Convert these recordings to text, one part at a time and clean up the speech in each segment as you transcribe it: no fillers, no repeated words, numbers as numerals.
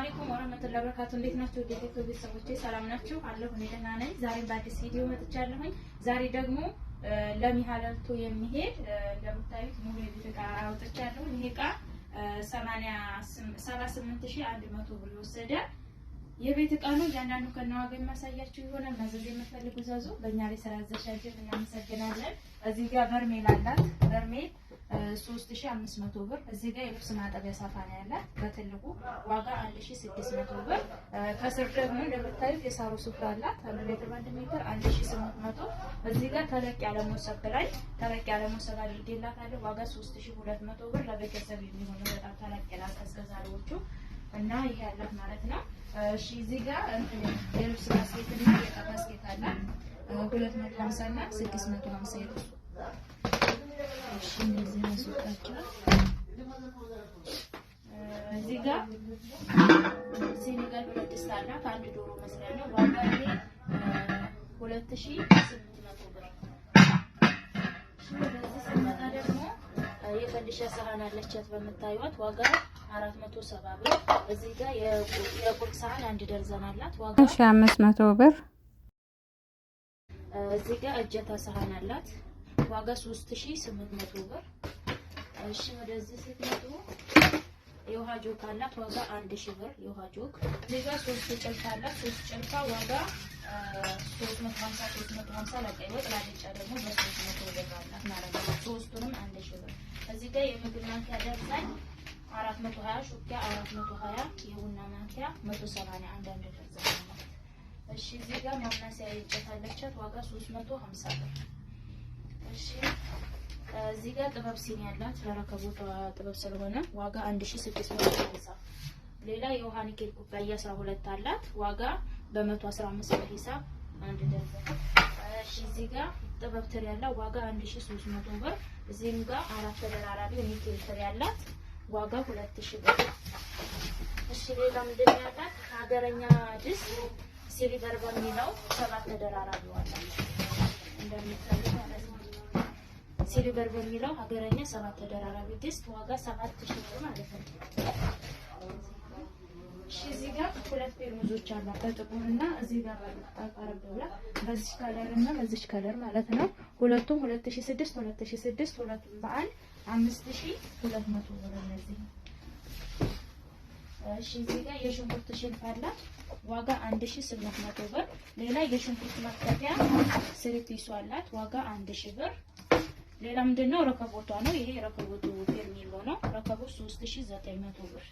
አለይኩም ወራህመቱላሂ ወበረካቱ። እንዴት ናችሁ? ወደ ቤተሰቦቼ ሰላም ናችሁ? አለሁ እኔ ደህና ነኝ። ዛሬም በአዲስ ቪዲዮ መጥቻለሁኝ። ዛሬ ደግሞ ለሚሃለልቶ የሚሄድ እንደምታዩት ሙሉ የቤት ዕቃ አውጥቻለሁ። ይሄ ዕቃ 78100 ብር ወሰደ። የቤት ዕቃ ነው። እያንዳንዱ ከነዋጋ የሚያሳያችሁ ይሆናል። ማዘዝ የምትፈልጉ ዘዙ። በእኛ ላይ ስላዘዛችሁ እናመሰግናለን። እዚህ ጋር በርሜል አላት። በርሜል 3500 ብር። እዚህ ጋር የልብስ ማጠቢያ ሳፋ ነው ያላት በትልቁ ዋጋ 1600 ብር። ከስር ደግሞ እንደምታዩት የሳሩ ሱፍራ አላት 1 ሜትር በ1 ሜትር 1800። እዚህ ጋር ተለቅ ያለ ሞሰብ ላይ ተለቅ ያለ ሞሰብ አድርጌላታለሁ ዋጋ 3200 ብር። ለቤተሰብ የሚሆኑ በጣም ተለቅ ያለ አስገዛሪዎቹ እና ይሄ ያላት ማለት ነው። እሺ እዚህ ጋር የልብስ ባስኬት እና የዕቃ ባስኬት አላት 250 እና 650 ይሩ። እሺ እንደዚህ ነው። እዚህ ጋር ሴኔጋል ብረት ድስት አላት አንድ ዶሮ መስሪያ ነው ዋጋ ይሄ 2800 ብር። እሺ በዚህ ስንመጣ ደግሞ የፈንዲሻ ሰሃን አለቻት በመታዩት ዋጋ 470 ብር። እዚህ ጋር የቁርጥ ሰሃን አንድ ደርዘን አላት ዋጋ 1500 ብር። እዚህ ጋር እጀታ ሰሃን አላት ዋጋ 3800 ብር። እሺ ወደዚህ ስትመጡ የውሃ ጆክ አላት ዋጋ 1000 ብር የውሃ ጆክ። እዚህ ጋር 3 ጭልፋ አላት 3 ጭልፋ ዋጋ 350 ለቀይ ወጥ ላልጫ ደግሞ በ300 ብር አላት ማለት ነው። ሶስቱንም 1000 ብር። እዚህ ጋር የምግብ ማንኪያ ደርዛኝ 420 ሹኪያ 420 የቡና ማንኪያ 180 አንዳንድ ደርዘን ነው። እሺ እዚህ ጋር ማማሰያ ይጨታለቻት ዋጋ 350 ብር። እሺ እዚህ ጋር ጥበብ ሲኒ ያላት ለረከቦቷ ጥበብ ስለሆነ ዋጋ 1650። ሌላ የውሃ ኒኬል ኩባያ 12 አላት ዋጋ በ115 ብር ሂሳብ አንድ ደርዘን። እሺ እዚህ ጋር ጥበብ ትሪ ያላት ዋጋ 1300 ብር። እዚህም ጋር አራት ተደራራቢ ኒኬል ትሪ ያላት ዋጋ 2000 ብር። እሺ ሌላ ምንድን ያላት ሀገረኛ ድስት ሲሊቨር በሚለው 7 ተደራራቢ ዋጋ እንደምታዩት ማለት ነው። ሲሊቨር በሚለው ሀገረኛ 7 ተደራራቢ ድስት ዋጋ 7000 ብር ማለት ነው። እሺ እዚህ ጋር ሁለት ፔርሙዞች አላት በጥቁርና እዚህ ጋር አቀረብ ብላ በዚህ ከለር እና በዚህ ከለር ማለት ነው። ሁለቱም 2006 ሁለቱም በአንድ 5200 ብር እነዚህ። እሺ እዚህ ጋር የሽንኩርት ሽልፍ አላት ዋጋ 1800 ብር። ሌላ የሽንኩርት መክተፊያ ስሪፒሱ አላት ዋጋ 1000 ብር። ሌላ ምንድነው ረከቦቷ ነው። ይሄ ረከቦቱ ፌርሜሎ ነው። ረከቦት 3900 ብር።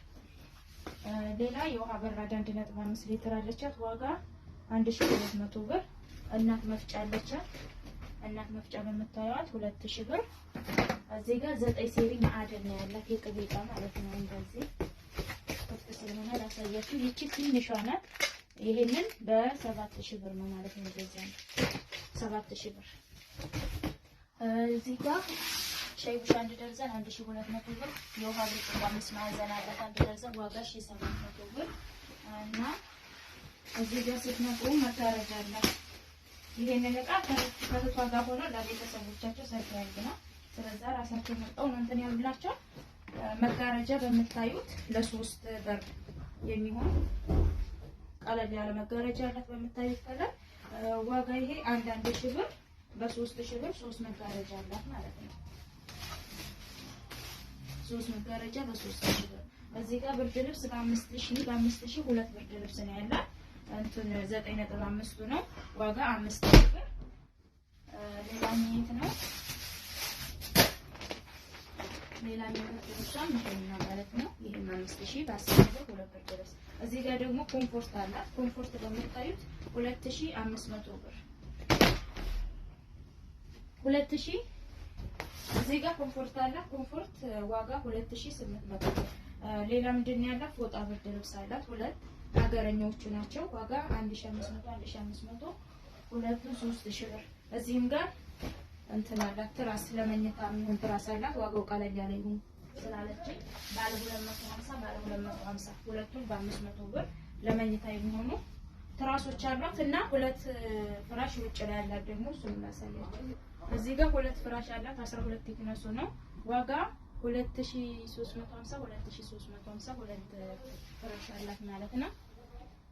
ሌላ የውሃ በራዳ 1.5 ሊትር አለቻት ዋጋ 1200 ብር። እናት መፍጫ አለቻት። እናት መፍጫ በመታየዋት 2000 ብር። እዚህ ጋር 9 ሴሪ ማዕደን ነው ያላት የቅቤ ዕቃ ማለት ነው። እንደዚህ ከፍተ ስለሆነ ላሳያችሁ። ይቺ ትንሿ ናት። ይሄንን በ7000 ብር ነው ማለት ነው። እንደዚህ ነው 7000 ብር። እዚህ ጋር ሻይ ቡሽ አንድ ደርዘን 1200 ብር። የውሃ ብርጭቆ 5 ማዕዘን አላት አንድ ደርዘን ዋጋ 1800 ብር። እና እዚህ ጋር ስትመጡ መጋረጃ አላት። ይሄንን ዕቃ ከእህቷ ጋር ሆኖ ለቤተሰቦቻቸው ሰርፕራይዝ ነው። ስለዚህ ራሳቸው መጣው ነው እንትን ያሉላቸው። መጋረጃ በምታዩት ለ3 በር የሚሆን ቀለል ያለ መጋረጃ አላት በምታዩት ከለር ዋጋ ይሄ 1000 ብር በ3000 ብር 3 መጋረጃ አላት ማለት ነው። 3 መጋረጃ በ3000 ብር። እዚህ ጋር ብርድ ልብስ በ5000 ሁለት ብርድ ልብስ ነው ያላት እንትን 9.5 ነው ዋጋ 5000 ብር። ሌላ ምን ነው ሌላ ብርድ ልብስም ይሄን ማለት ነው። ይሄን 5000 በ10 ብር ሁለት ብርድ ልብስ። እዚህ ጋር ደግሞ ኮምፎርት አላት። ኮምፎርት በምታዩት 2500 ብር 2000። እዚህ ጋር ኮምፎርት አላት። ኮምፎርት ዋጋ 2800 ብር። ሌላ ምንድን ያላት ፎጣ ብርድ ልብስ አላት ሁለት ሀገረኛዎቹ ናቸው ዋጋ 1500 ሁለቱን 3000 ብር። እዚህም ጋር እንትን አላት ትራስ ለመኝታ ምን ትራስ አላት ዋጋው ቀለል ያለ ይሁን ስላለችኝ ባለ 250 ሁለቱን በ500 ብር ለመኝታ የሚሆኑ ትራሶች አሏት እና ሁለት ፍራሽ ውጭ ላይ ያላት ደግሞ እሱን እናሳያችሁ። እዚህ ጋር ሁለት ፍራሽ አላት 12 ቲክነሱ ነው ዋጋ 2350 2350 ሁለት ፍራሽ አላት ማለት ነው።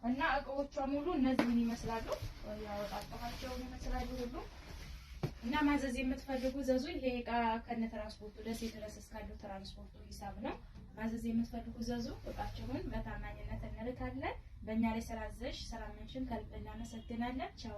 እና እቃዎቿ ሙሉ እነዚህን ይመስላሉ። ያወጣጣቸው ይመስላሉ ሁሉ እና ማዘዝ የምትፈልጉ ዘዙ። ይሄ እቃ ከነ ትራንስፖርቱ ደሴ ድረስ እስካለው ትራንስፖርቱ ሂሳብ ነው። ማዘዝ የምትፈልጉ ዘዙ። እቃችሁን በታማኝነት እንልካለን። በእኛ ላይ ስላዘዝሽ ስላመንሽን ከልብ እናመሰግናለን። ቻው